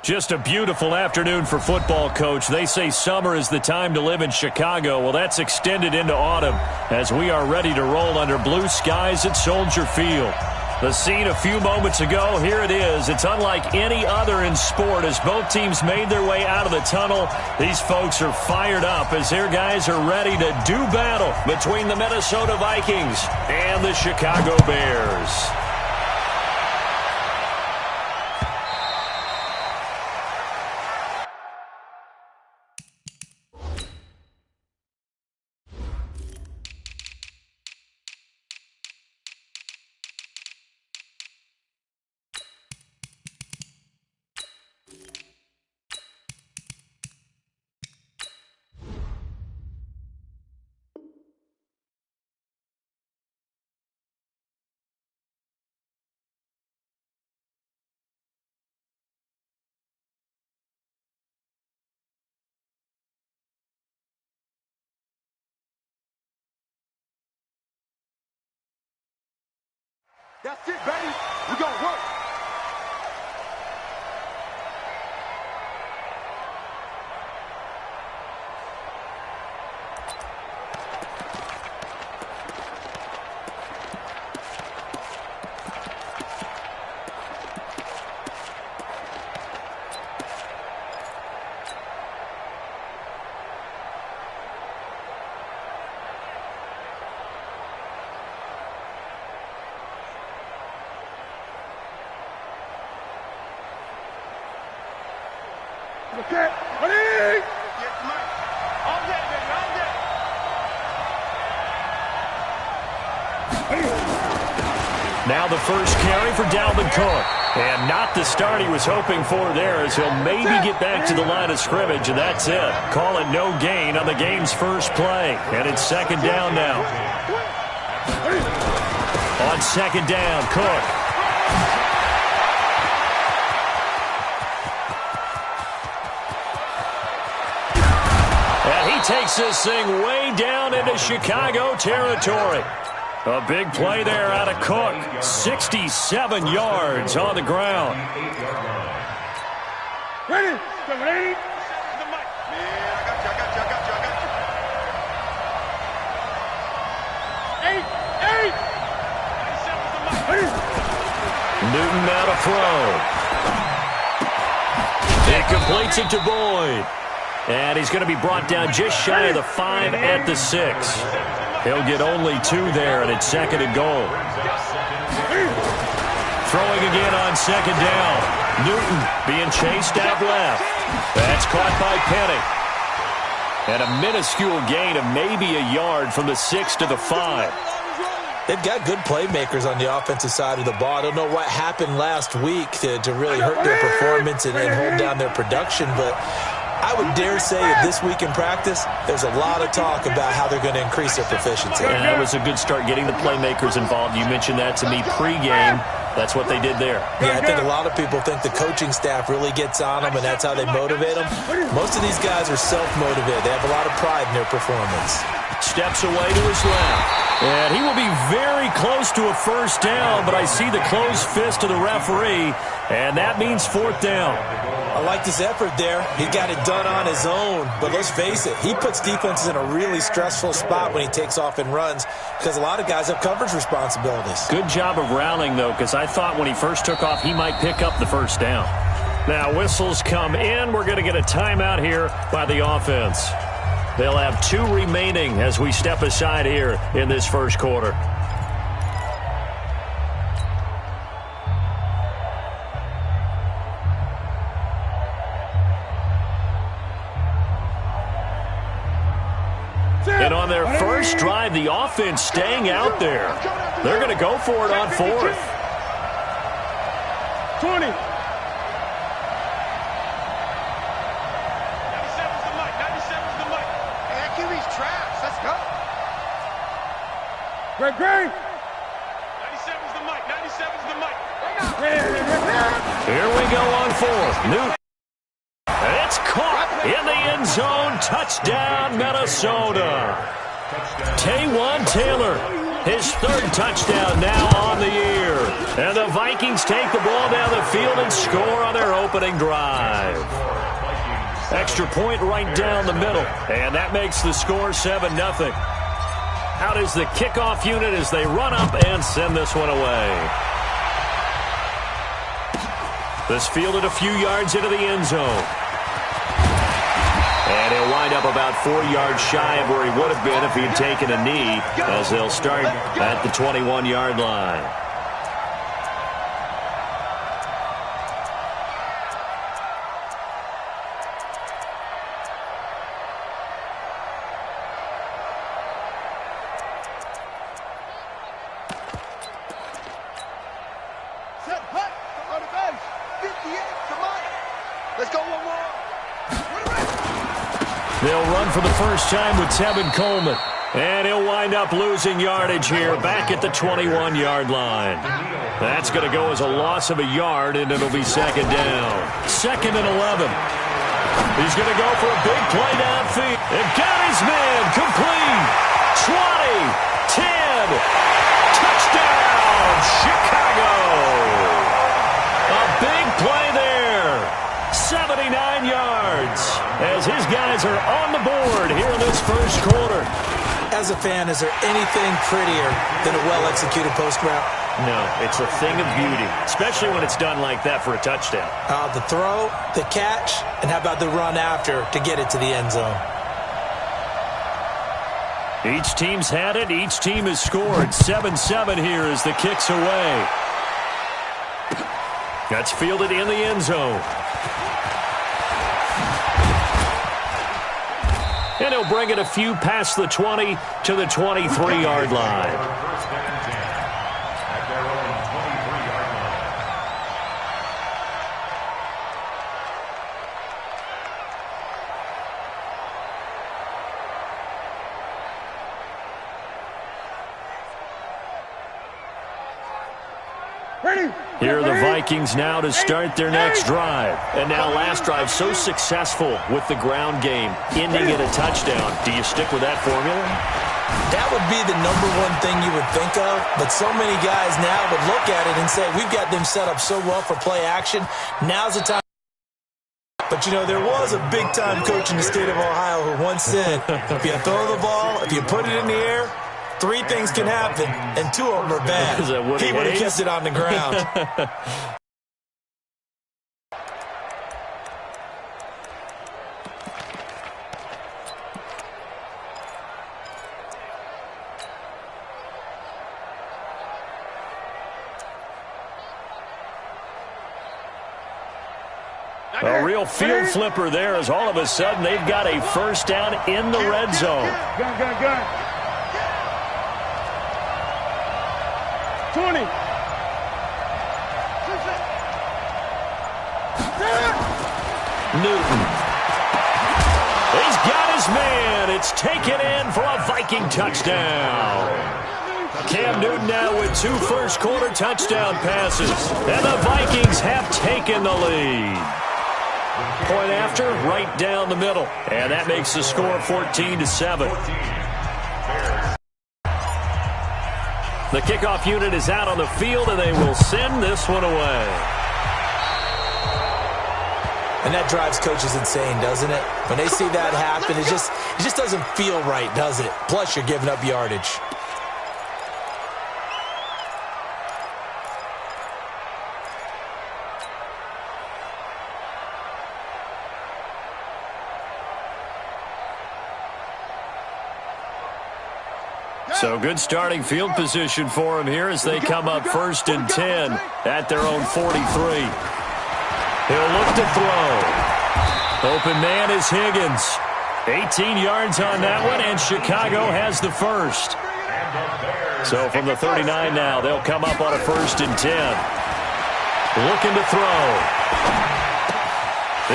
Just a beautiful afternoon for football, Coach. They say summer is the time to live in Chicago. Well, that's extended into autumn as we are ready to roll under blue skies at Soldier Field. The scene a few moments ago, here it is. It's unlike any other in sport as both teams made their way out of the tunnel. These folks are fired up as their guys are ready to do battle between the Minnesota Vikings and the Chicago Bears. That's it, baby. We're going to work. Okay, ready? All day, baby, all day. Now the first carry for Dalvin Cook. And not the start he was hoping for there as he'll maybe get back to the line of scrimmage, and that's it. Call it no gain on the game's first play. And it's second down now. On second down, Cook. Takes this thing way down into Chicago territory. A big play there out of Cook. 67 yards on the ground. Ready? Ready? Newton now to throw. It completes it to Boyd. And he's going to be brought down just shy of the 5 at the 6. He'll get only 2 there, and it's second and goal. Throwing again on second down. Newton being chased out left. That's caught by Penny. And a minuscule gain of maybe a yard from the 6 to the 5. They've got good playmakers on the offensive side of the ball. I don't know what happened last week to really hurt their performance and hold down their production, but I would dare say that this week in practice, there's a lot of talk about how they're going to increase their proficiency. And that was a good start getting the playmakers involved. You mentioned that to me pregame. That's what they did there. Yeah, I think a lot of people think the coaching staff really gets on them, and that's how they motivate them. Most of these guys are self-motivated. They have a lot of pride in their performance. Steps away to his left. And he will be very close to a first down, but I see the closed fist of the referee, and that means fourth down. I like this effort there. He got it done on his own, but let's face it, he puts defenses in a really stressful spot when he takes off and runs because a lot of guys have coverage responsibilities. Good job of rounding, though, because I thought when he first took off, he might pick up the first down. Now, whistles come in. We're going to get a timeout here by the offense. They'll have 2 remaining as we step aside here in this first quarter. And on their first drive, the offense staying out there. They're going to go for it on 4th. 20. 97's the mic. 97's the mic. Hey, QB's trash. Let's go. Great. 97's the mic. 97's the mic. Here we go on 4th. Newton. It's caught in the end zone. Touchdown, Minnesota. Taywan Taylor His third touchdown now on the year. And the Vikings take the ball down the field and score on their opening drive. Extra point right down the middle. And that makes the score 7-0. Out is the kickoff unit as they run up and send this one away. This fielded a few yards into the end zone. And he'll wind up about 4 yards shy of where he would have been if he'd taken a knee, as they'll start at the 21-yard line. They'll run for the first time with Tevin Coleman. And he'll wind up losing yardage here back at the 21-yard line. That's going to go as a loss of a yard, and it'll be second down. 2nd and 11. He's going to go for a big play downfield. And got his man complete. 20, 10, touchdown, Chicago. A big play there. 79 yards as his guys are on the board here in this first quarter. As a fan, is there anything prettier than a well-executed post route? No, it's a thing of beauty, especially when it's done like that for a touchdown. The throw, the catch, and how about the run after to get it to the end zone? Each team's had it. Each team has scored. 7-7 here as the kick's away. That's fielded in the end zone. And he'll bring it a few past the 20 to the 23-yard line. Here are the Vikings now to start their next drive. And now last drive so successful with the ground game, ending in a touchdown. Do you stick with that formula? That would be the number one thing you would think of, but so many guys now would look at it and say, we've got them set up so well for play action. Now's the time. But, you know, there was a big-time coach in the state of Ohio who once said, if you throw the ball, if you put it in the air, 3 things can happen, and 2 of them are bad. He would have kept it on the ground. A real field flipper there as all of a sudden they've got a first down in the red zone. Good. 20. Newton. He's got his man. It's taken in for a Viking touchdown. Cam Newton now with 2 first-quarter touchdown passes. And the Vikings have taken the lead. Point after, right down the middle. And that makes the score 14-7. The kickoff unit is out on the field, and they will send this one away. And that drives coaches insane, doesn't it? When they see that happen, it just doesn't feel right, does it? Plus, you're giving up yardage. So good starting field position for him here as they come up 1st and 10 at their own 43. He'll look to throw. Open man is Higgins. 18 yards on that one, and Chicago has the first. So from the 39 now, they'll come up on a 1st and 10. Looking to throw.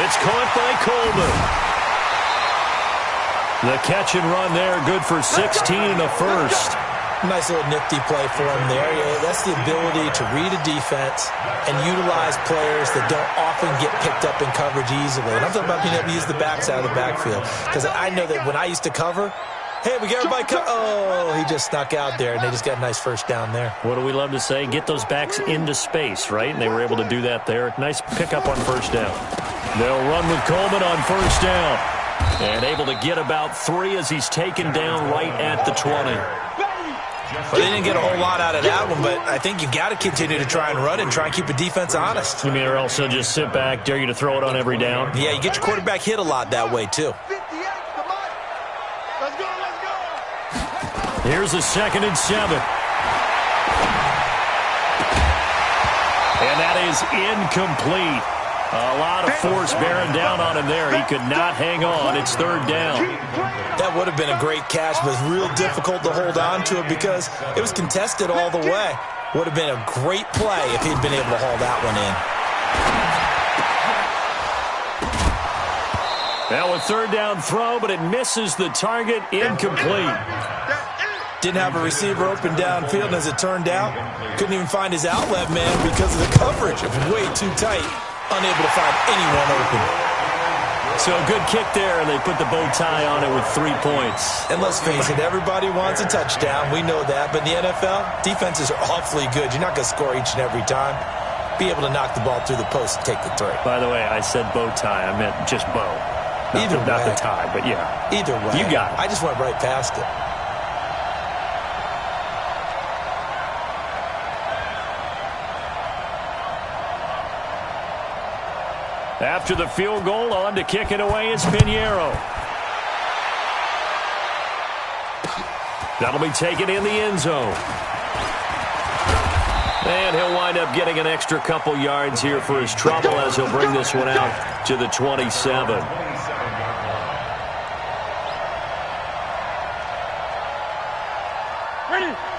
It's caught by Coleman. The catch and run there, good for 16 in the first. Nice little nifty play for him there. Yeah, that's the ability to read a defense and utilize players that don't often get picked up in coverage easily. And I'm talking about being able to use the backs out of the backfield. Because I know that when I used to cover, Hey, we got everybody. Oh, he just snuck out there, and they just got a nice first down there. What do we love to say? Get those backs into space, right? And they were able to do that there. Nice pickup on first down. They'll run with Coleman on first down. And able to get about 3 as he's taken down right at the 20. Well, they didn't get a whole lot out of that one, but I think you got to continue to try and run and try and keep the defense honest. You mean, or else they'll just sit back, dare you to throw it on every down? Yeah, you get your quarterback hit a lot that way, too. Here's a 2nd and 7. And that is incomplete. A lot of force bearing down on him there. He could not hang on. It's 3rd down. That would have been a great catch, but it's real difficult to hold on to it because it was contested all the way. Would have been a great play if he'd been able to haul that one in. Now a 3rd down throw, but it misses the target. Incomplete. Didn't have a receiver open downfield, and as it turned out, couldn't even find his outlet man because of the coverage. It was way too tight. Unable to find anyone open. So a good kick there, and they put the bow tie on it with 3 points. And let's face it, everybody wants a touchdown. We know that. But in the NFL, defenses are awfully good. You're not going to score each and every time. Be able to knock the ball through the post and take the 3. By the way, I said bow tie. I meant just bow. Not the tie, but yeah. Either way. You got it. I just went right past it. After the field goal, on to kick it away is Pinheiro. That'll be taken in the end zone. And he'll wind up getting an extra couple yards here for his trouble as he'll bring this one out to the 27.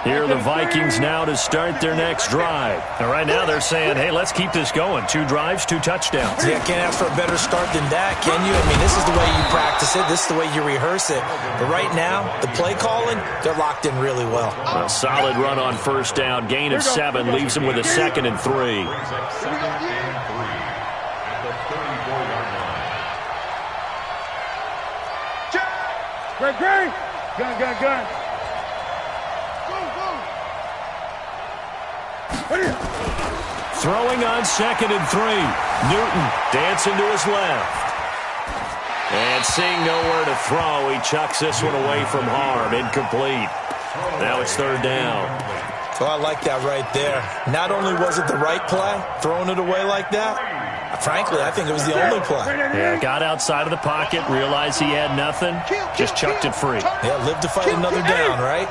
Here are the Vikings now to start their next drive. And right now they're saying, hey, let's keep this going. 2 drives, 2 touchdowns. Yeah, can't ask for a better start than that, can you? I mean, this is the way you practice it. This is the way you rehearse it. But right now, the play calling, they're locked in really well. A solid run on first down. Gain of 7 leaves him with a 2nd and 3. Great. Gun. Throwing on 2nd and 3. Newton dancing to his left. And seeing nowhere to throw, he chucks this one away from harm. Incomplete. Now it's 3rd down. So I like that right there. Not only was it the right play, throwing it away like that, frankly, I think it was the only play. Yeah, got outside of the pocket, realized he had nothing, just chucked it free. Yeah, live to fight another down, right?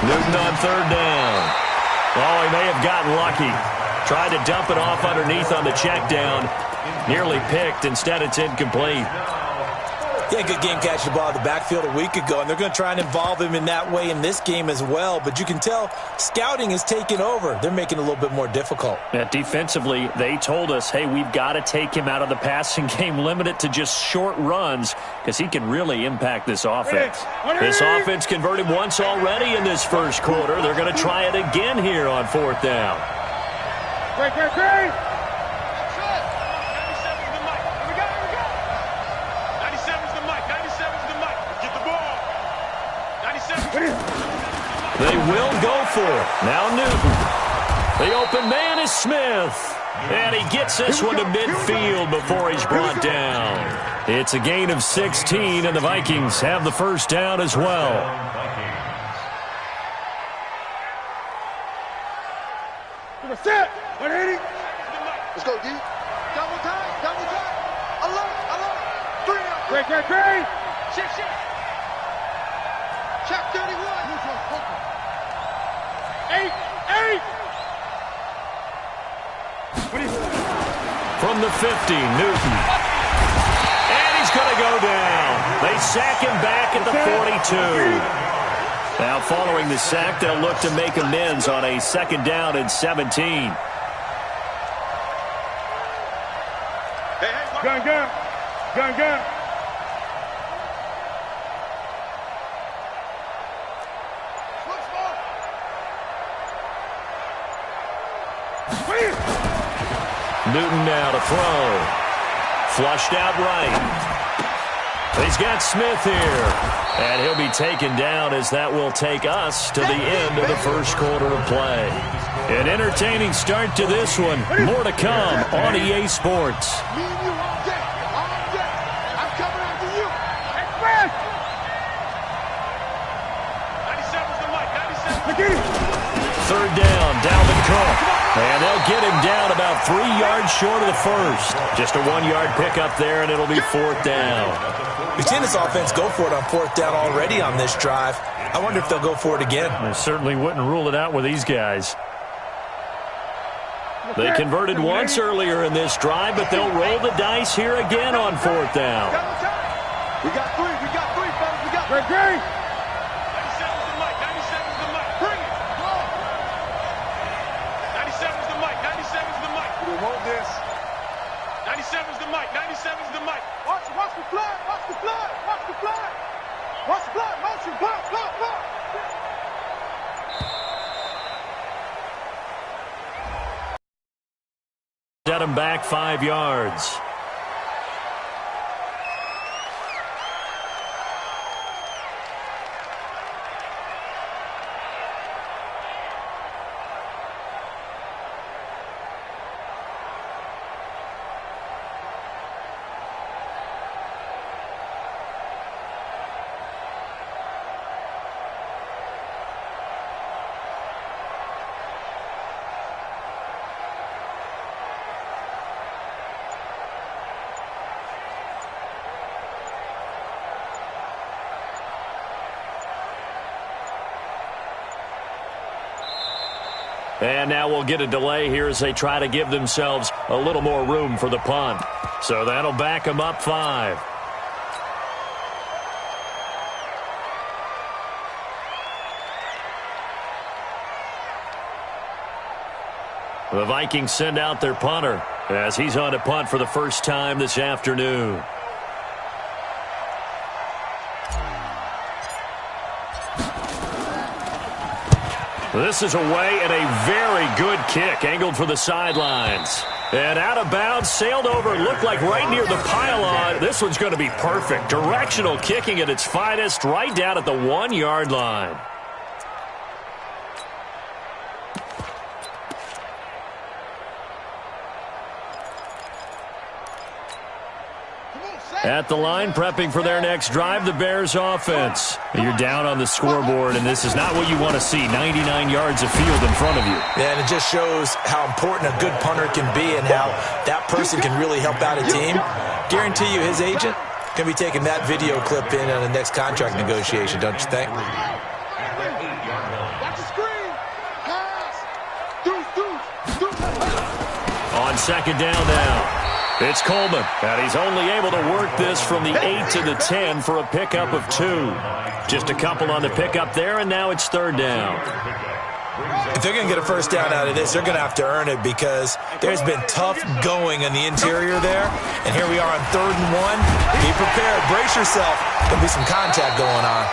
Newton on 3rd down. Oh, he may have gotten lucky. Tried to dump it off underneath on the check down. Nearly picked. Instead, it's incomplete. Yeah, good game catching the ball in the backfield a week ago, and they're going to try and involve him in that way in this game as well. But you can tell scouting is taking over. They're making it a little bit more difficult. Yeah, defensively, they told us, hey, we've got to take him out of the passing game, limit it to just short runs, because he can really impact this offense. This offense converted once already in this first quarter. They're going to try it again here on 4th down. Great. They will go for it. Now Newton. The open man is Smith. And he gets this one to midfield before he's brought down. It's a gain of 16, and the Vikings have the first down as well. Set. 180. Let's go, D. Double time. Alert. 3. Great. Shift. Check 31. 8. From the 50, Newton. And he's going to go down. They sack him back at the 42. Now following the sack, they'll look to make amends on a 2nd down and 17. Gun. Newton now to throw. Flushed out right. He's got Smith here. And he'll be taken down as that will take us to the end of the first quarter of play. An entertaining start to this one. More to come on EA Sports. Me and you all day. All day. I'm coming after you. Express! 97's the mic. 97's Third down, Dalvin Cook. And they'll get him down about 3 yards short of the first. Just a 1-yard pickup there, and it'll be fourth down. We've seen this offense go for it on fourth down already on this drive. I wonder if they'll go for it again. I certainly wouldn't rule it out with these guys. They converted once earlier in this drive, but they'll roll the dice here again on fourth down. We got three. We got three, fellas. We got three. 97's the mic. 97's the mic. Bring it. 97's the mic. 97's the mic. We want this. 97's the mic. 97's the mic. Watch the flood. Watch the flood. Watch the flood. Watch the flood. Motion. Flood. Flood. Flood. Set him back 5 yards. And now we'll get a delay here as they try to give themselves a little more room for the punt. So that'll back them up 5. The Vikings send out their punter as he's on to punt for the first time this afternoon. This is away and a very good kick angled for the sidelines. And out of bounds, sailed over, looked like right near the pylon. This one's going to be perfect. Directional kicking at its finest right down at the 1-yard line. At the line, prepping for their next drive, the Bears offense. You're down on the scoreboard, and this is not what you want to see, 99 yards of field in front of you. Yeah, and it just shows how important a good punter can be and how that person can really help out a team. Guarantee you his agent can be taking that video clip in on the next contract negotiation, don't you think? Watch the screen. Pass. On second down now. It's Coleman, and he's only able to work this from the 8 to the 10 for a pickup of 2. Just a couple on the pickup there, and now it's third down. If they're going to get a first down out of this, they're going to have to earn it because there's been tough going in the interior there. And here we are on 3rd and 1. Be prepared. Brace yourself. There'll be some contact going on.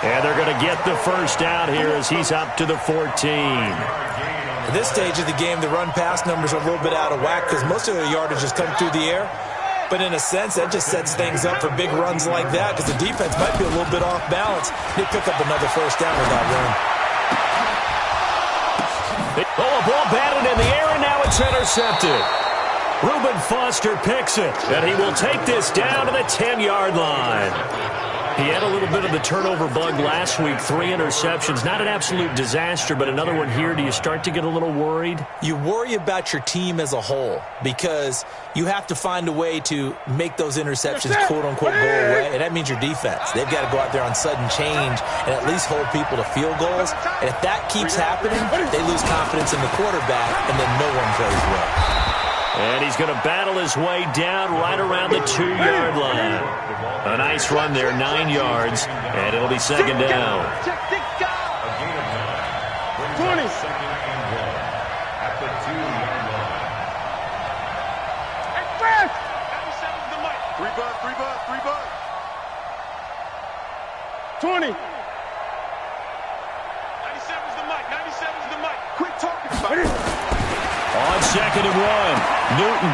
And they're going to get the first down here as he's up to the 14. At this stage of the game, the run-pass numbers are a little bit out of whack because most of the yardage has come through the air. But in a sense, that just sets things up for big runs like that because the defense might be a little bit off balance. They pick up another first down with that run. Oh, a ball batted in the air, and now it's intercepted. Reuben Foster picks it, and he will take this down to the 10-yard line. He had a little bit of the turnover bug last week, 3 interceptions. Not an absolute disaster, but another one here. Do you start to get a little worried? You worry about your team as a whole because you have to find a way to make those interceptions, quote-unquote, go away, and that means your defense. They've got to go out there on sudden change and at least hold people to field goals. And if that keeps happening, they lose confidence in the quarterback, and then no one plays well. And he's going to battle his way down right around the 2-yard line. A nice run there, 9 yards, and it'll be second down. 20. Express! 97's the mic. 3 bud, 3 bud, 3 bud. 20. 97's the mic, 97's the mic. Quit talking about it. On 2nd and 1. Newton.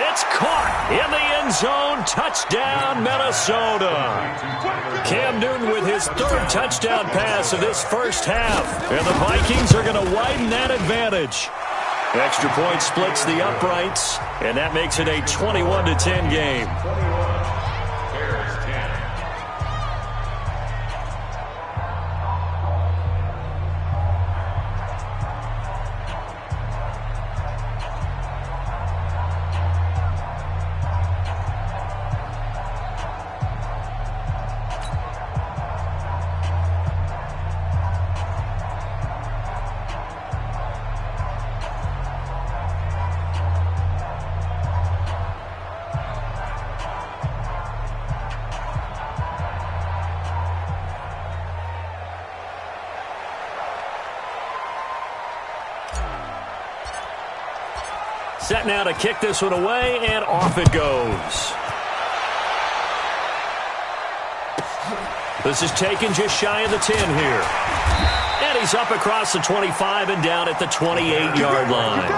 It's caught in the end zone. Touchdown, Minnesota. Cam Newton with his 3rd touchdown pass of this first half. And the Vikings are going to widen that advantage. Extra point splits the uprights, and that makes it a 21-10 game. Set now to kick this one away, and off it goes. This is taken just shy of the 10 here. And he's up across the 25 and down at the 28-yard line.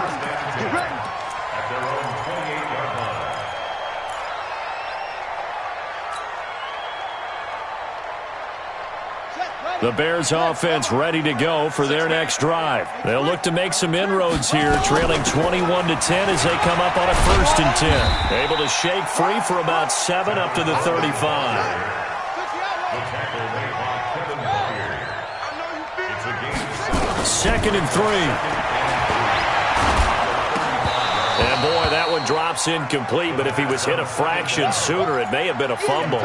The Bears offense ready to go for their next drive. They'll look to make some inroads here, trailing 21-10 as they come up on a 1st and 10. Able to shake free for about 7 up to the 35. 2nd and 3. And boy, that one drops incomplete, but if he was hit a fraction sooner, it may have been a fumble.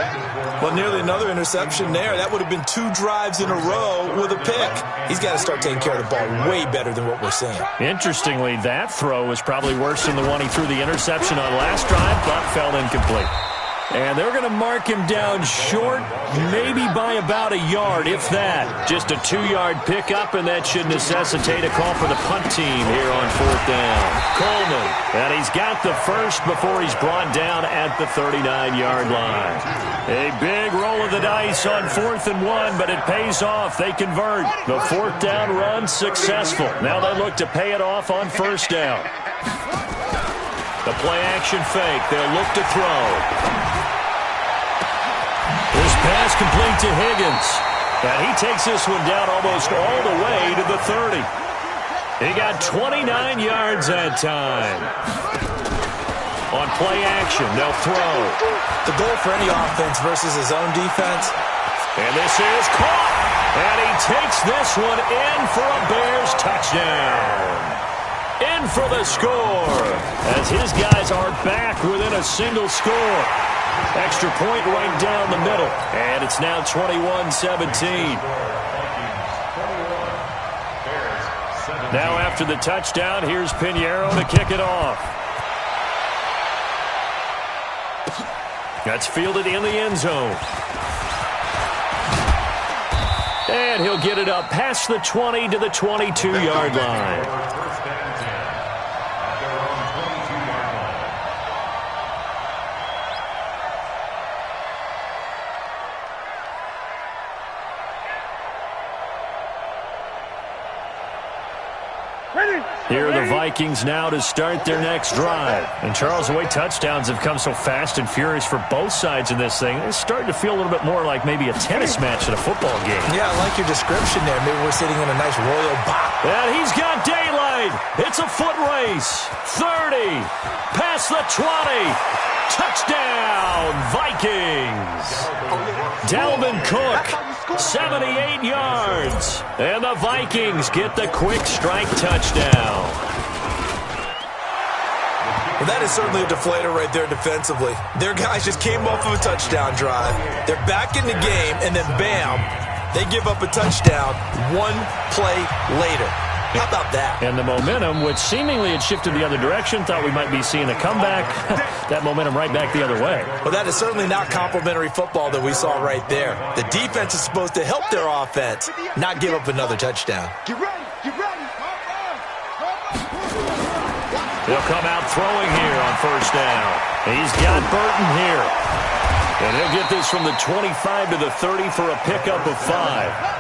Well, nearly another interception there. That would have been 2 drives in a row with a pick. He's got to start taking care of the ball way better than what we're seeing. Interestingly, that throw was probably worse than the one he threw the interception on last drive, but fell incomplete. And they're going to mark him down short, maybe by about a yard, if that. Just a 2-yard pickup, and that should necessitate a call for the punt team here on 4th down. Coleman, and he's got the first before he's brought down at the 39-yard line. A big roll of the dice on 4th and 1, but it pays off. They convert. The 4th down run successful. Now they look to pay it off on 1st down. The play-action fake. They'll look to throw. This pass complete to Higgins. And he takes this one down almost all the way to the 30. He got 29 yards that time. On play action, they'll throw. The goal for any offense versus his own defense. And this is caught. And he takes this one in for a Bears touchdown. In for the score, as his guys are back within a single score. Extra point right down the middle, and it's now 21-17. Now after the touchdown, here's Pinheiro to kick it off. That's fielded in the end zone. And he'll get it up past the 20 to the 22-yard line. Here are the Vikings now to start their next drive. And, Charles, the way touchdowns have come so fast and furious for both sides in this thing, it's starting to feel a little bit more like maybe a tennis match at a football game. Yeah, I like your description there. Maybe we're sitting in a nice royal box. And he's got daylight. It's a foot race. 30. Past the 20. Touchdown, Vikings. Dalvin Cook, 78 yards. And the Vikings get the quick strike touchdown. Well, that is certainly a deflator right there defensively. Their guys just came off of a touchdown drive. They're back in the game, and then bam, they give up a touchdown 1 play later. How about that? And the momentum, which seemingly had shifted the other direction, thought we might be seeing a comeback. That momentum right back the other way. Well, that is certainly not complimentary football that we saw right there. The defense is supposed to help their offense, not give up another touchdown. Get ready, get ready. He'll come out throwing here on 1st down. He's got Burton here. And he'll get this from the 25 to the 30 for a pickup of 5.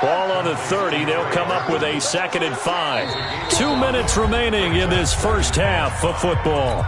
Ball on the 30. They'll come up with a 2nd and 5. 2 minutes remaining in this first half of football.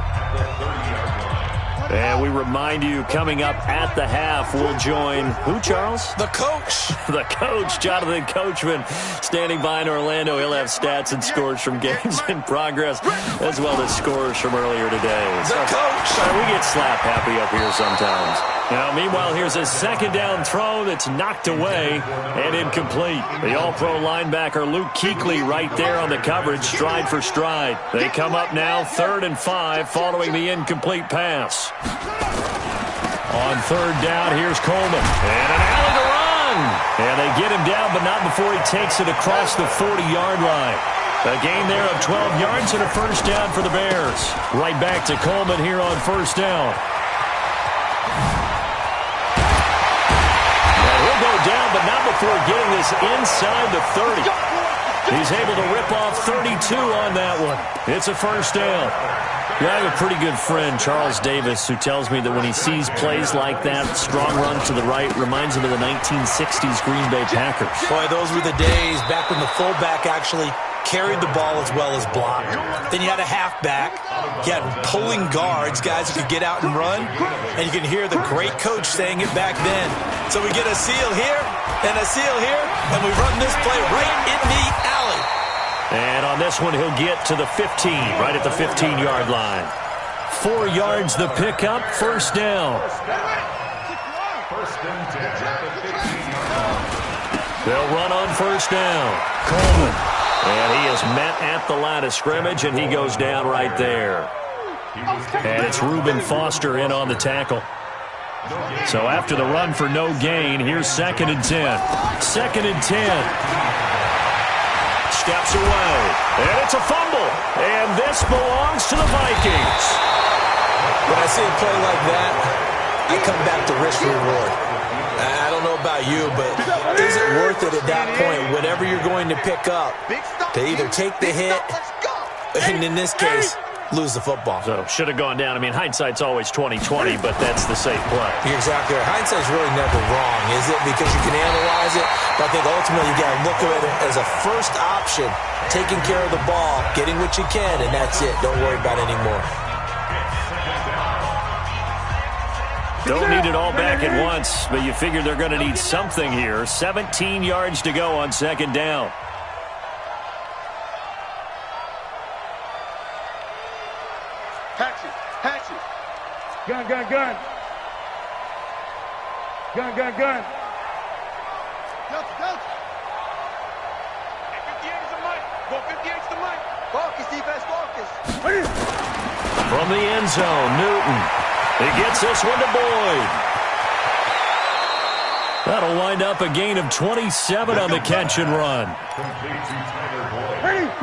And we remind you, coming up at the half, we'll join who, Charles? The coach. The coach, Jonathan Coachman, standing by in Orlando. He'll have stats and scores from games in progress, as well as scores from earlier today. The coach. We get slap happy up here sometimes. Now, meanwhile, here's a 2nd down throw that's knocked away and incomplete. The all-pro linebacker Luke Kuechly right there on the coverage, stride for stride. They come up now 3rd and 5 following the incomplete pass. On 3rd down, here's Coleman. And an alley to run. And they get him down, but not before he takes it across the 40-yard line. A gain there of 12 yards and a 1st down for the Bears. Right back to Coleman here on 1st down. And he'll go down, but not before getting this inside the 30. He's able to rip off 32 on that one. It's a 1st down. Yeah, I have a pretty good friend, Charles Davis, who tells me that when he sees plays like that, strong run to the right, reminds him of the 1960s Green Bay Packers. Boy, those were the days back when the fullback actually carried the ball as well as blocked. Then you had a halfback. You had pulling guards, guys who could get out and run. And you can hear the great coach saying it back then. So we get a seal here and a seal here, and we run this play right in the alley. And on this one, he'll get to the 15, right at the 15-yard line. 4 yards the pickup, 1st down. They'll run on 1st down. Coleman. And he is met at the line of scrimmage, and he goes down right there. And it's Reuben Foster in on the tackle. So after the run for no gain, here's 2nd and 10. 2nd and 10. Steps away, and it's a fumble, and this belongs to the Vikings. When I see a play like that, I come back to risk-reward. I don't know about you, but is it worth it at that point, whatever you're going to pick up, to either take the hit, and in this case, lose the football? So should have gone down. I mean, hindsight's always 20/20, but that's the safe play. You're exactly right. Hindsight's really never wrong, is it? Because you can analyze it, but I think ultimately you got to look at it as a first option, taking care of the ball, getting what you can, and that's it. Don't worry about it anymore. Don't need it all back at once, but you figure they're going to need something here. 17 yards to go on 2nd down. Hatchet. Gun. Gun. Go. 58 is the mic. Go 58 is the mic. Focus, defense, focus. From the end zone, Newton. He gets this one to Boyd. That'll wind up a gain of 27 on the catch and run.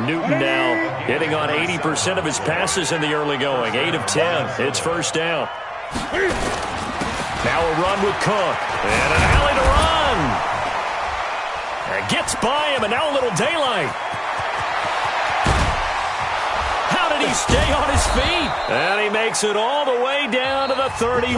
Newton now hitting on 80% of his passes in the early going. 8 of 10. It's 1st down. Now a run with Cook. And an alley to run. And gets by him, and now a little daylight. How did he stay on his feet? And he makes it all the way down to the 31.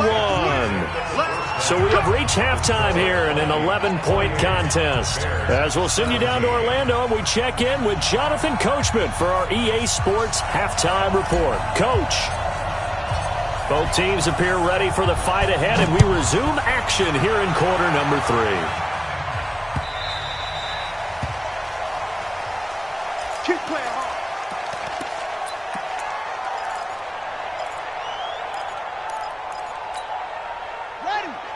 So we have reached halftime here in an 11-point contest. As we'll send you down to Orlando, and we check in with Jonathan Coachman for our EA Sports Halftime Report. Coach. Both teams appear ready for the fight ahead, and we resume action here in quarter number 3. Keep playing hard.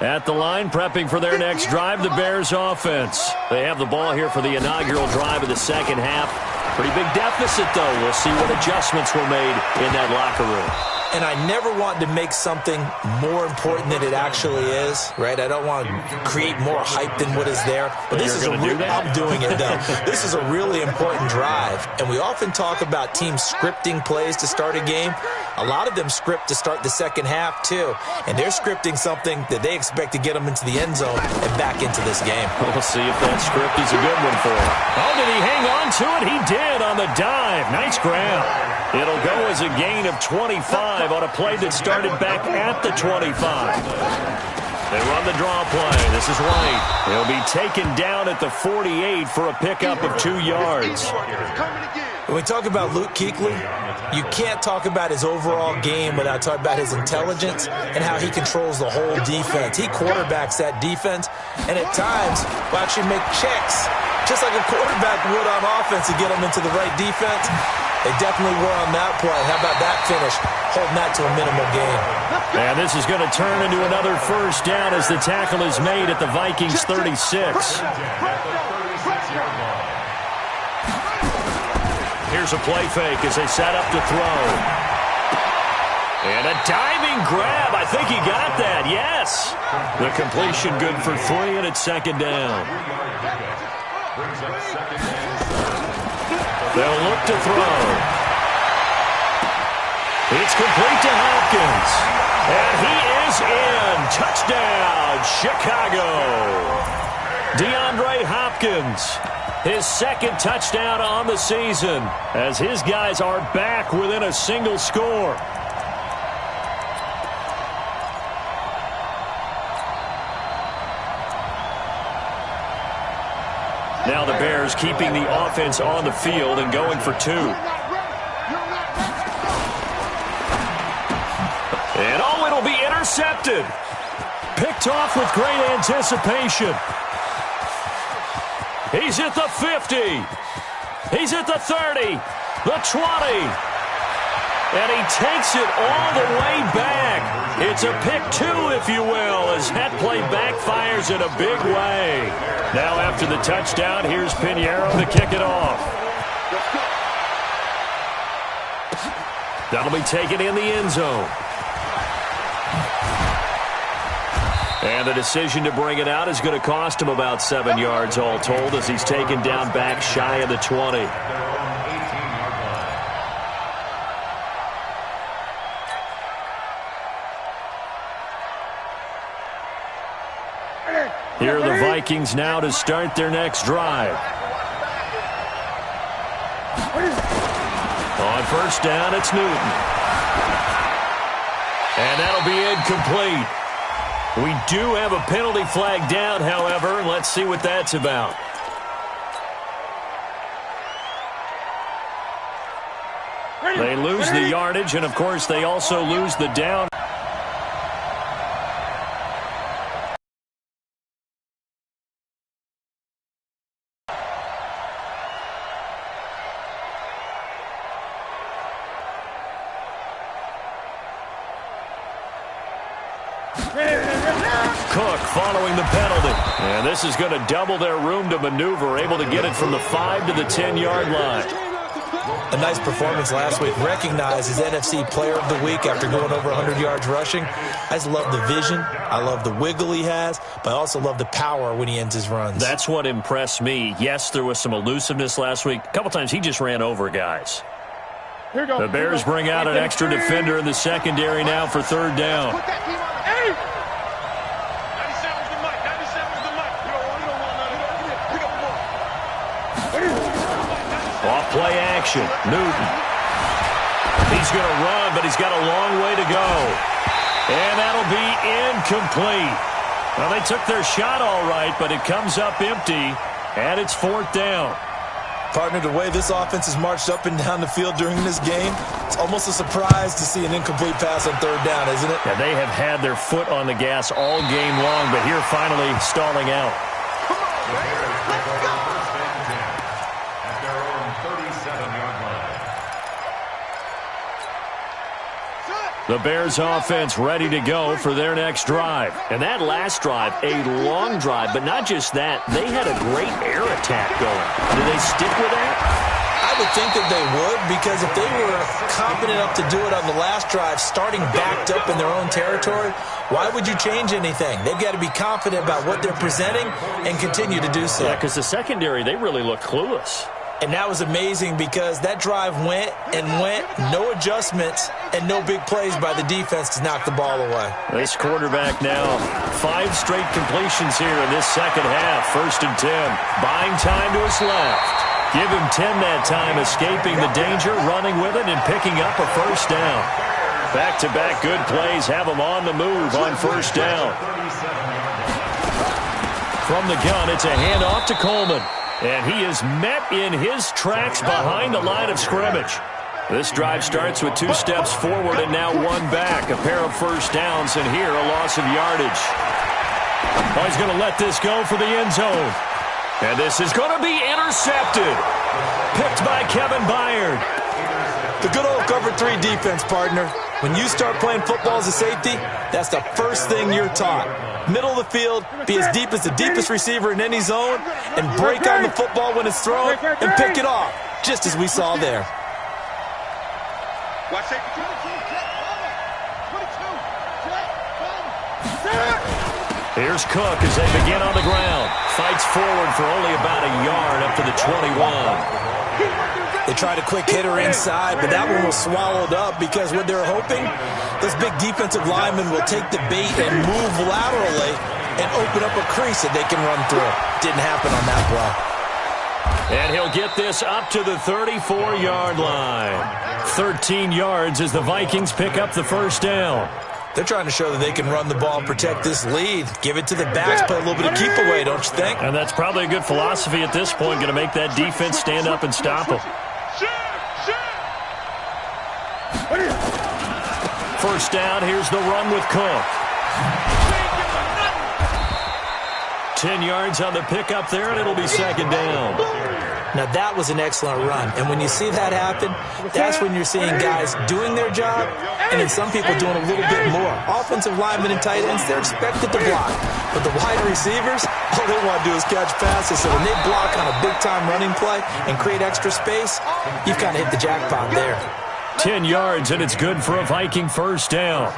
At the line, prepping for their next drive, the Bears offense. They have the ball here for the inaugural drive of the 2nd half. Pretty big deficit, though. We'll see what adjustments were made in that locker room. And I never want to make something more important than it actually is, right? I don't want to create more hype than what is there. But this is I'm doing it, though. This is a really important drive. And we often talk about teams scripting plays to start a game. A lot of them script to start the 2nd half, too. And they're scripting something that they expect to get them into the end zone and back into this game. We'll see if that script is a good one for him. Oh, did he hang on to it? He did on the dive. Nice grab. It'll go as a gain of 25 on a play that started back at the 25. They run the draw play. This is White. He'll be taken down at the 48 for a pickup of 2 yards. When we talk about Luke Kuechly, you can't talk about his overall game without talking about his intelligence and how he controls the whole defense. He quarterbacks that defense, and at times will actually make checks, just like a quarterback would on offense to get them into the right defense. They definitely were on that play. How about that finish, holding that to a minimal gain? And this is going to turn into another first down as the tackle is made at the Vikings 36. Here's a play fake as they set up to throw. And a diving grab. I think he got that. Yes. The completion good for 3, and it's second down. They'll look to throw. It's complete to Hopkins. And he is in. Touchdown, Chicago. DeAndre Hopkins, his second touchdown on the season, as his guys are back within a single score. Now the Bears keeping the offense on the field and going for 2. And oh, it'll be intercepted. Picked off with great anticipation. He's at the 50. He's at the 30. The 20. And he takes it all the way back. It's a pick 2, if you will, as that play backfires in a big way. Now after the touchdown, here's Pinheiro to kick it off. That'll be taken in the end zone. And the decision to bring it out is going to cost him about 7 yards all told, as he's taken down back shy of the 20. Here are the Vikings now to start their next drive. On first down, it's Newton. And that'll be incomplete. We do have a penalty flag down, however, and let's see what that's about. They lose the yardage, and, of course, they also lose the down. Cook following the penalty. And this is going to double their room to maneuver, able to get it from the 5 to the 10-yard line. A nice performance last week. Recognized as NFC Player of the Week after going over 100 yards rushing. I just love the vision. I love the wiggle he has, but I also love the power when he ends his runs. That's what impressed me. Yes, there was some elusiveness last week. A couple times he just ran over guys. The Bears bring out an extra defender in the secondary now for third down. Off play action. Newton. He's going to run, but he's got a long way to go. And that'll be incomplete. Well, they took their shot all right, but it comes up empty, and it's fourth down. Partner, the way this offense has marched up and down the field during this game, it's almost a surprise to see an incomplete pass on third down, isn't it? Yeah, they have had their foot on the gas all game long, but here finally stalling out. The Bears offense ready to go for their next drive. And that last drive, a long drive, but not just that. They had a great air attack going. Do they stick with that? I would think that they would, because if they were confident enough to do it on the last drive, starting backed up in their own territory, why would you change anything? They've got to be confident about what they're presenting and continue to do so. Yeah, because the secondary, they really look clueless. And that was amazing because that drive went and went, no adjustments, and no big plays by the defense to knock the ball away. This quarterback now, 5 straight completions here in this second half. 1st and 10. Buying time to his left. Give him 10 that time, escaping the danger, running with it, and picking up a first down. Back-to-back good plays have him on the move on first down. From the gun, it's a handoff to Coleman. And he is met in his tracks behind the line of scrimmage. This drive starts with 2 steps forward and now 1 back. A pair of first downs, and here a loss of yardage. Oh, he's going to let this go for the end zone. And this is going to be intercepted. Picked by Kevin Byard. The good old cover 3 defense, partner. When you start playing football as a safety, that's the first thing you're taught. Middle of the field, be as deep as the deepest receiver in any zone, and break on the football when it's thrown and pick it off, just as we saw there. Here's Cook as they begin on the ground. Fights forward for only about a yard up to the 21. They tried a quick hitter inside, but that one was swallowed up because what they're hoping, those big defensive linemen will take the bait and move laterally and open up a crease that they can run through. Didn't happen on that play. And he'll get this up to the 34-yard line. 13 yards as the Vikings pick up the first down. They're trying to show that they can run the ball and protect this lead. Give it to the backs, play a little bit of keep away, don't you think? And that's probably a good philosophy at this point, going to make that defense stand up and stop them. First down, here's the run with Cook. 10 yards on the pickup there, and it'll be second down. Now, that was an excellent run. And when you see that happen, that's when you're seeing guys doing their job and then some people doing a little bit more. Offensive linemen and tight ends, they're expected to block. But the wide receivers, all they want to do is catch passes. So when they block on a big-time running play and create extra space, you've kind of hit the jackpot there. 10 yards, and it's good for a Viking first down.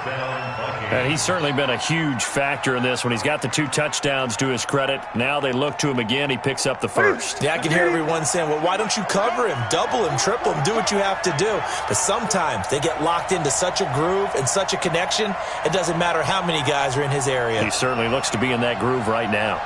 And he's certainly been a huge factor in this when he's got the 2 touchdowns to his credit. Now they look to him again. He picks up the first. Yeah, I can hear everyone saying, well, why don't you cover him, double him, triple him, do what you have to do. But sometimes they get locked into such a groove and such a connection, it doesn't matter how many guys are in his area. He certainly looks to be in that groove right now.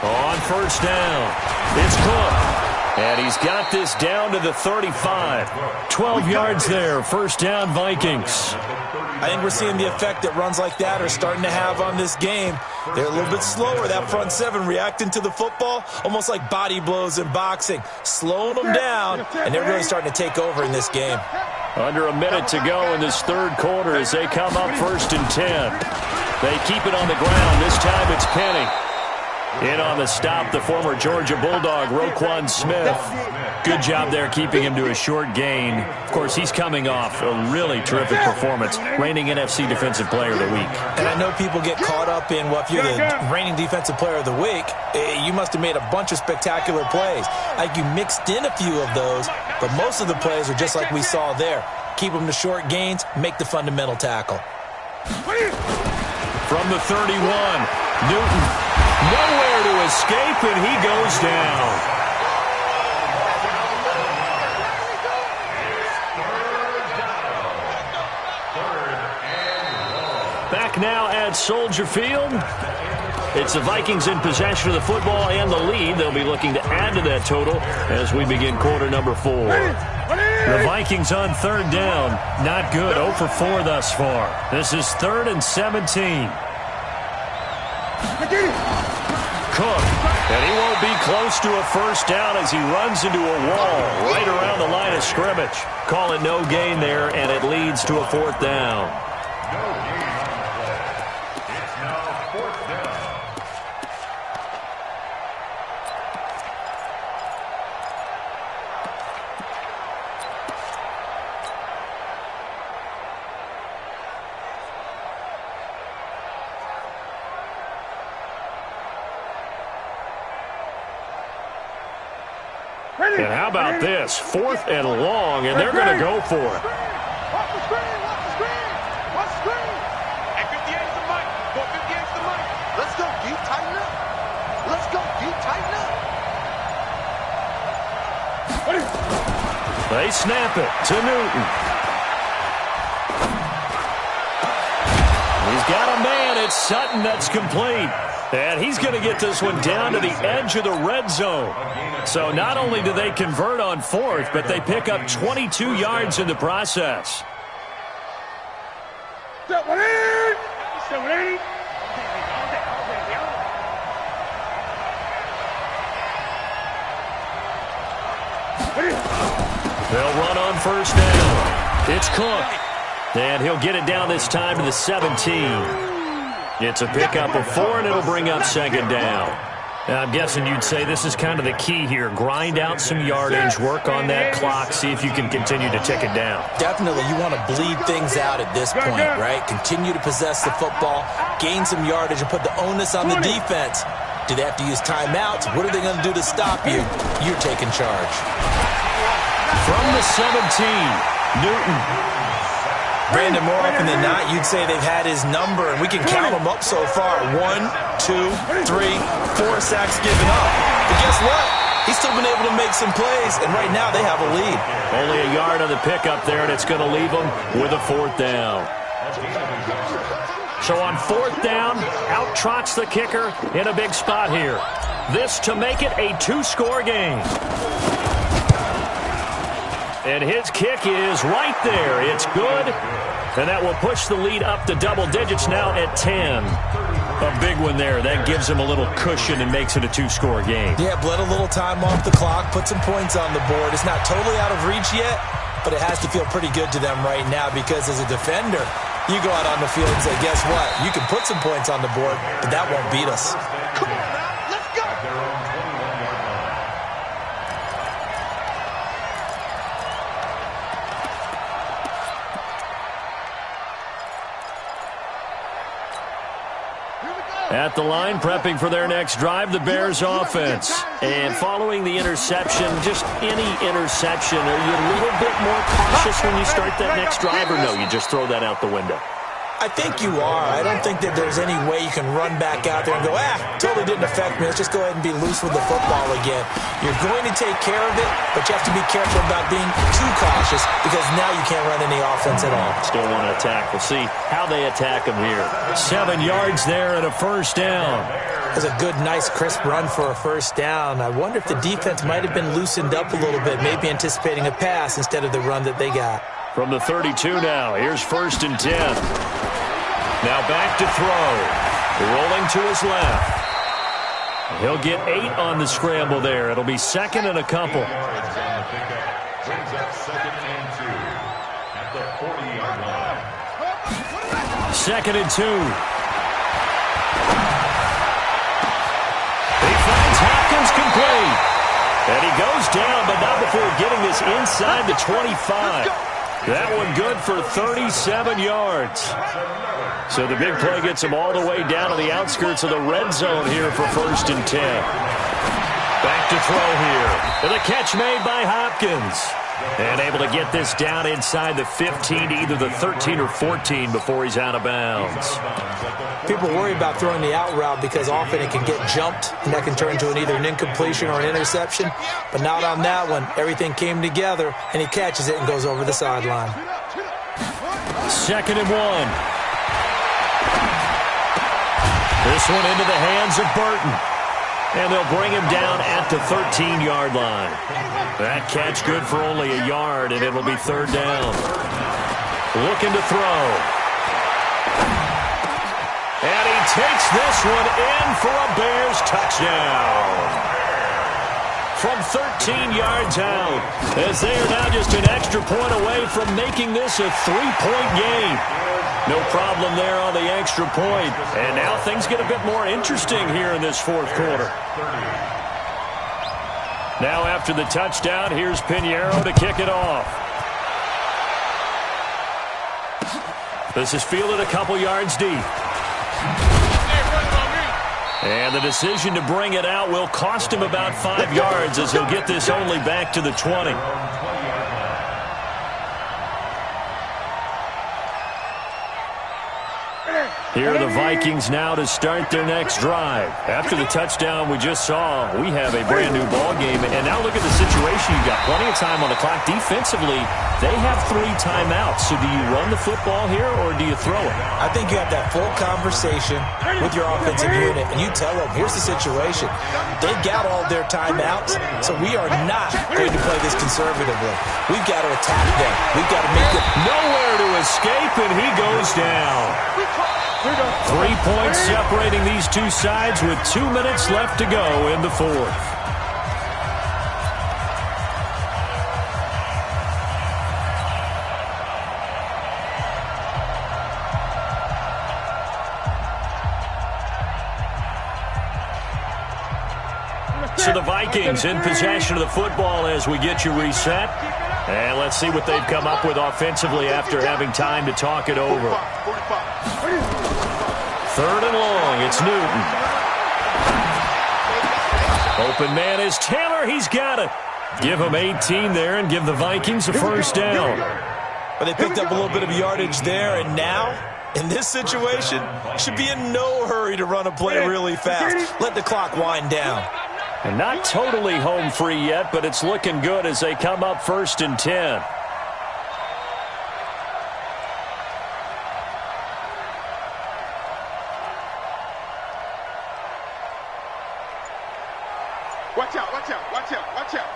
On first down, it's Cook. And he's got this down to the 35. 12 yards there, first down Vikings. I think we're seeing the effect that runs like that are starting to have on this game. They're a little bit slower, that front 7, reacting to the football, almost like body blows in boxing, slowing them down, and they're really starting to take over in this game. Under a minute to go in this third quarter as they come up first and 10. They keep it on the ground. This time it's Penny. In on the stop, the former Georgia Bulldog, Roquan Smith. Good job there keeping him to a short gain. Of course, he's coming off a really terrific performance, reigning NFC Defensive Player of the Week. And I know people get caught up in, well, if you're the reigning Defensive Player of the Week, you must have made a bunch of spectacular plays. Like you mixed in a few of those, but most of the plays are just like we saw there. Keep them to short gains, make the fundamental tackle. From the 31, Newton. Nowhere to escape, and he goes down. Back now at Soldier Field. It's the Vikings in possession of the football and the lead. They'll be looking to add to that total as we begin quarter number 4. The Vikings on third down. Not good. 0 for 4 thus far. This is 3rd and 17. Cook, and he won't be close to a first down as he runs into a wall right around the line of scrimmage. Calling no gain there, and it leads to a 4th down. It's now 4th down. And how about this? 4th and long, and they're going to go for it. Watch the screen, watch the screen, watch the screen. At 58 is the mic. 458 is the mic. Let's go, D, tighten up. Let's go, D, tighten up. They snap it to Newton. He's got a man. It's Sutton that's complete. And he's going to get this one down to the edge of the red zone. So not only do they convert on 4th, but they pick up 22 yards in the process. Step one in. They'll run on first down. It's Cook. And he'll get it down this time to the 17. It's a pickup of 4, and it'll bring up second down. I'm guessing you'd say this is kind of the key here. Grind out some yardage, work on that clock, see if you can continue to tick it down. Definitely, you want to bleed things out at this point, right? Continue to possess the football, gain some yardage, and put the onus on the defense. Do they have to use timeouts? What are they going to do to stop you? You're taking charge. From the 17, Newton. Brandon, more often than not, you'd say they've had his number, and we can count them up so far. 1, 2, 3, 4 sacks given up. But guess what? He's still been able to make some plays, and right now they have a lead. Only a yard on the pickup there, and it's going to leave them with a 4th down. So on 4th down, out trots the kicker in a big spot here. This to make it a 2-score game. And his kick is right there. It's good. And that will push the lead up to double digits now at 10. A big one there. That gives him a little cushion and makes it a 2-score game. Yeah, bled a little time off the clock, put some points on the board. It's not totally out of reach yet, but it has to feel pretty good to them right now because as a defender, you go out on the field and say, guess what? You can put some points on the board, but that won't beat us. Come on now, let's go. At the line, prepping for their next drive, the Bears offense. And following the interception, just any interception, are you a little bit more cautious when you start that next drive, or no, you just throw that out the window? I think you are. I don't think that there's any way you can run back out there and go, totally didn't affect me. Let's just go ahead and be loose with the football again. You're going to take care of it, but you have to be careful about being too cautious because now you can't run any offense at all. Still want to attack. We'll see how they attack him here. 7 yards there and a 1st down. It was a good, nice, crisp run for a 1st down. I wonder if the defense might have been loosened up a little bit, maybe anticipating a pass instead of the run that they got. From the 32 now, here's 1st and 10. Now back to throw. Rolling to his left. He'll get 8 on the scramble there. It'll be 2nd and a couple. Brings up 2nd and 2 at the 40-yard line. 2nd and 2. He finds Hopkins complete. And he goes down, but not before getting this inside the 25. That one good for 37 yards. So the big play gets him all the way down to the outskirts of the red zone here for 1st and 10. Back to throw here. And the catch made by Hopkins. And able to get this down inside the 15 to either the 13 or 14 before he's out of bounds. People worry about throwing the out route because often it can get jumped, and that can turn into either an incompletion or an interception. But not on that one. Everything came together, and he catches it and goes over the sideline. 2nd and 1. This one into the hands of Burton. And they'll bring him down at the 13-yard line. That catch good for only a yard, and it'll be 3rd down. Looking to throw. And he takes this one in for a Bears touchdown. From 13 yards out, as they are now just an extra point away from making this a 3-point game. No problem there on the extra point. And now things get a bit more interesting here in this 4th quarter. Now after the touchdown, here's Pinheiro to kick it off. This is fielded a couple yards deep. And the decision to bring it out will cost him about 5 yards as he'll get this only back to the 20. Here are the Vikings now to start their next drive. After the touchdown we just saw, we have a brand-new ball game. And now look at the situation. You've got plenty of time on the clock. Defensively, they have 3 timeouts. So do you run the football here or do you throw it? I think you have that full conversation with your offensive unit, and you tell them, here's the situation. They've got all their timeouts, so we are not going to play this conservatively. We've got to attack them. We've got to make it. Nowhere to escape, and he goes down. 3 points separating these two sides with 2 minutes left to go in the fourth. So the Vikings in possession of the football as we get you reset. And let's see what they've come up with offensively after having time to talk it over. 3rd and long. It's Newton. Open man is Taylor. He's got it. Give him 18 there and give the Vikings a first down. But they picked up a little bit of yardage there, and now, in this situation, should be in no hurry to run a play really fast. Let the clock wind down. And not totally home free yet, but it's looking good as they come up 1st and 10. Watch out, watch out, watch out, watch out.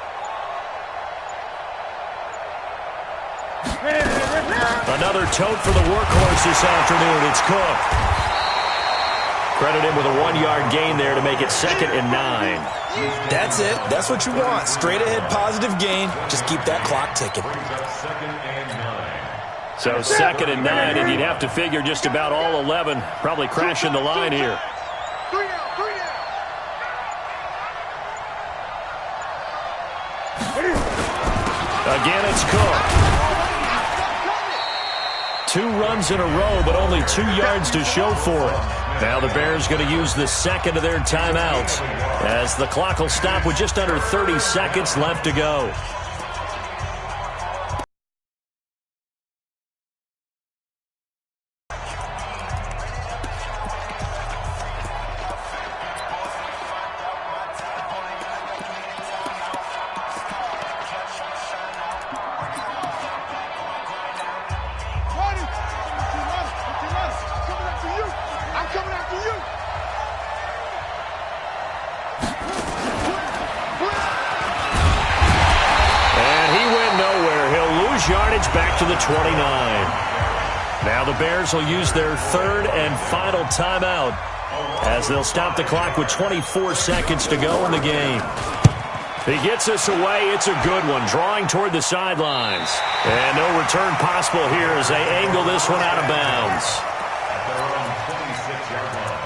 Another tote for the workhorse this afternoon. It's Cook. Credit him with a 1-yard gain there to make it 2nd and 9. That's it. That's what you want. Straight ahead positive gain. Just keep that clock ticking. So 2nd and 9, and you'd have to figure just about all 11 probably crashing the line here. 3 down, 3 down. Again, it's Cook. 2 runs in a row, but only 2 yards to show for it. Now the Bears going to use the second of their timeouts as the clock will stop with just under 30 seconds left to go. Yardage back to the 29. Now the Bears will use their 3rd and final timeout as they'll stop the clock with 24 seconds to go in the game. He gets us away. It's a good one, drawing toward the sidelines. And no return possible here as they angle this one out of bounds. At their own 26-yard line.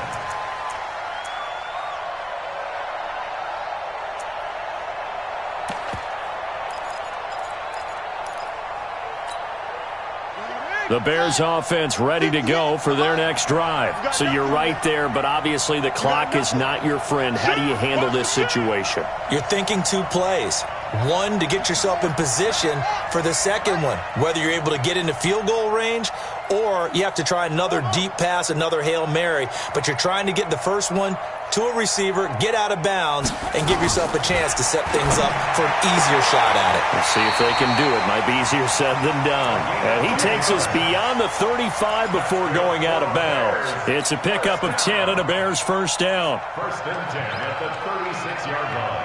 The Bears offense ready to go for their next drive. So you're right there, but obviously the clock is not your friend. How do you handle this situation? You're thinking 2 plays. One, to get yourself in position for the second one, whether you're able to get into field goal range or you have to try another deep pass, another Hail Mary. But you're trying to get the first one to a receiver, get out of bounds, and give yourself a chance to set things up for an easier shot at it. Let's see if they can do it. Might be easier said than done. And he takes us beyond the 35 before going out of bounds. It's a pickup of 10 and a Bears first down. 1st and 10 at the 36-yard line.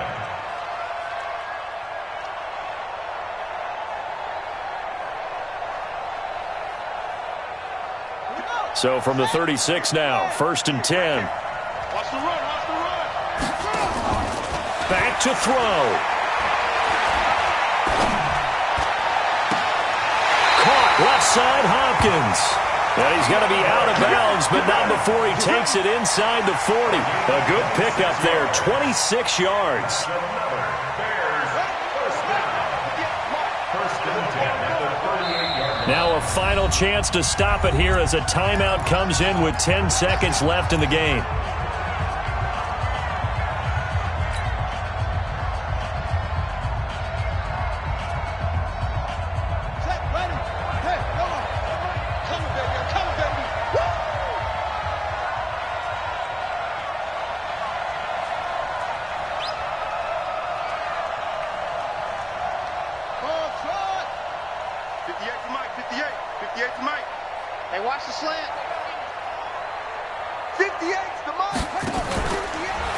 So from the 36 now, 1st and 10. Watch the run, watch the run. Back to throw. Caught left side Hopkins. And he's going to be out of bounds, but not before he takes it inside the 40. A good pickup there, 26 yards. Now a final chance to stop it here as a timeout comes in with 10 seconds left in the game.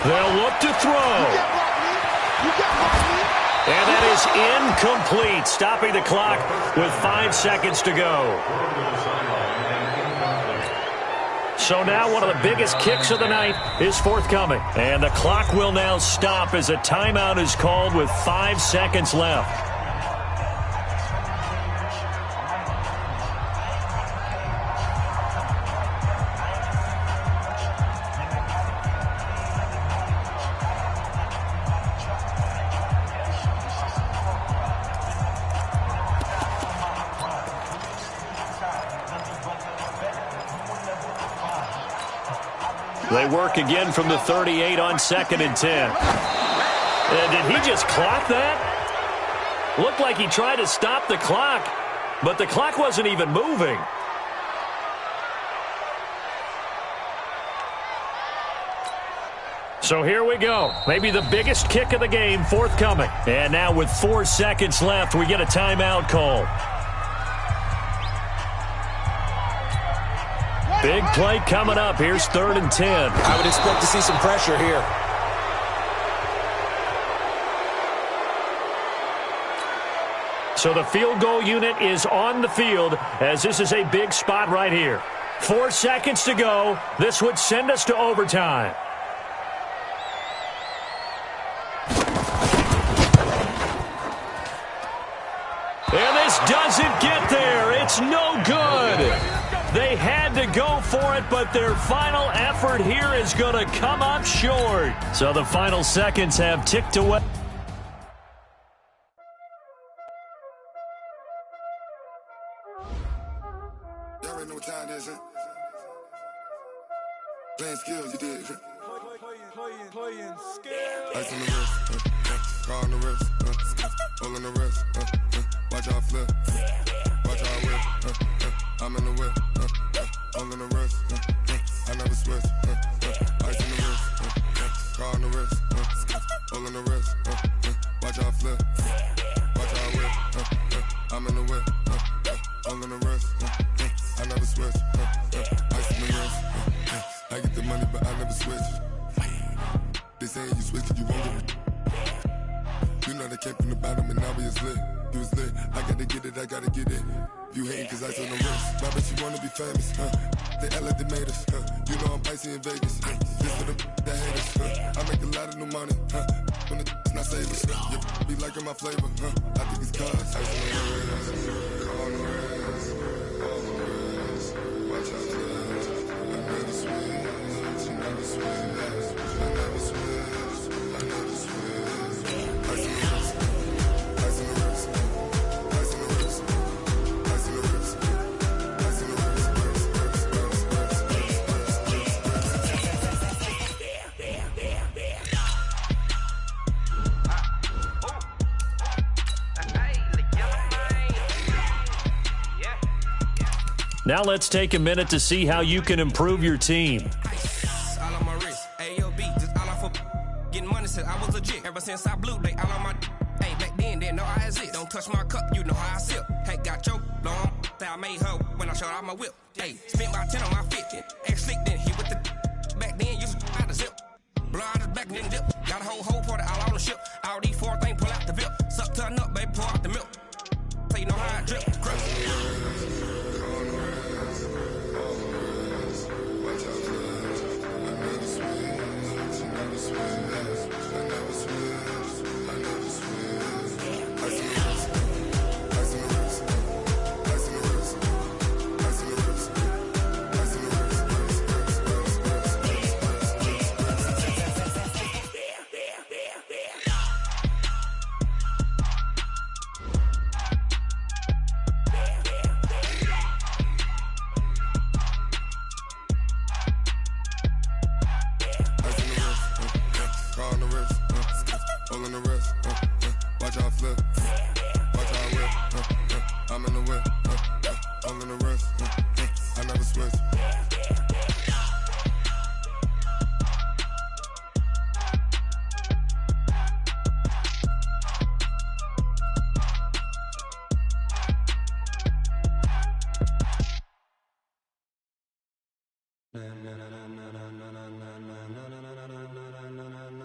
They'll look to throw. And that is incomplete, stopping the clock with 5 seconds to go. So now one of the biggest kicks of the night is forthcoming. And the clock will now stop as a timeout is called with 5 seconds left. They work again from the 38 on 2nd and 10. Did he just clock that? Looked like he tried to stop the clock, but the clock wasn't even moving. So here we go. Maybe the biggest kick of the game forthcoming. And now with 4 seconds left, we get a timeout call. Big play coming up. Here's 3rd and 10. I would expect to see some pressure here. So the field goal unit is on the field as this is a big spot right here. 4 seconds to go. This would send us to overtime. And this doesn't get there. It's no good. They had to go for it, but their final effort here is going to come up short. So the final seconds have ticked away. You already know what time it is, huh? Playing skills, you did. Playing skills. Ice on the wrist, car on the wrist, hole in the wrist, watch how I flip, watch how I whip, I'm in the whip, hole in the wrist, I never switch, ice on the wrist, car on the wrist, hole in the wrist, watch how I flip, watch how I whip, I'm in the whip, hole in the wrist, I never switch, ice on the wrist, I get the money but I never switch. They saying you switch it, you won't get it. You know they came from the bottom and now we is lit. You was lit, I gotta get it, I gotta get it. You hating cause ice on the wrist. I bet you wanna be famous, They act like they made us, You know I'm icy in Vegas, This for the that hate us, I make a lot of new money, When it's not savers, You be liking my flavor, I think it's cause ice on the wrist, on the wrist, on the wrist. Watch out, I never switch, I never switch. I never switch, I never switch. Ice on the wrist, ice on the wrist, ice on the wrist, ice on the wrist, ice on the wrist. Now let's take a minute to see how you can improve your team. I was legit ever since I blew. They all on my hey back then didn't know I exist. Don't touch my cup, you know how I sip. Hey, got your long I made her when I showed out my whip. Hey, spent my 10 on my 50. Ex slick then he with the back then used to out the zip. Blow out his back and then dip. Got a whole party all on the ship. All these 4 things pull out the VIP. Suck turn up, baby, pour out the milk. So you know how I drip.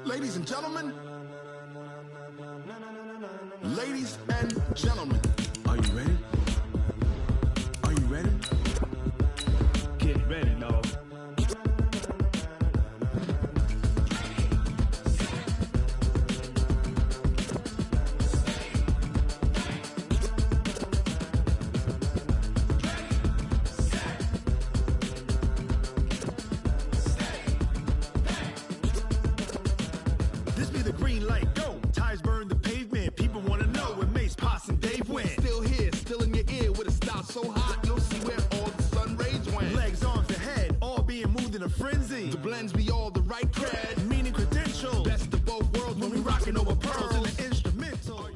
Ladies and gentlemen, ladies and gentlemen, are you ready? Are you ready? Get ready, dog. in a frenzy. The blends be all the right cred, meaning credential. Best of both worlds when we rockin' over pearls in the instrumental.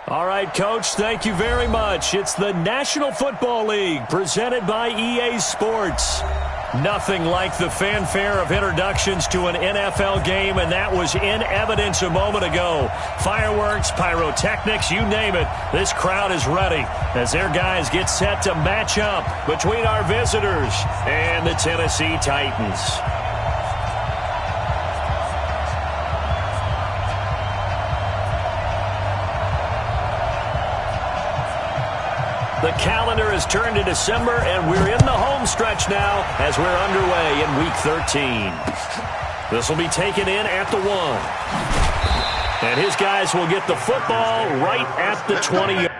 All right, Coach, thank you very much. It's the National Football League presented by EA Sports. Nothing like the fanfare of introductions to an NFL game, and that was in evidence a moment ago. Fireworks, pyrotechnics, you name it. This crowd is ready as their guys get set to match up between our visitors and the Tennessee Titans. The calendar has turned to December, and we're in the home stretch now as we're underway in Week 13. This will be taken in at the 1. And his guys will get the football right at the 20.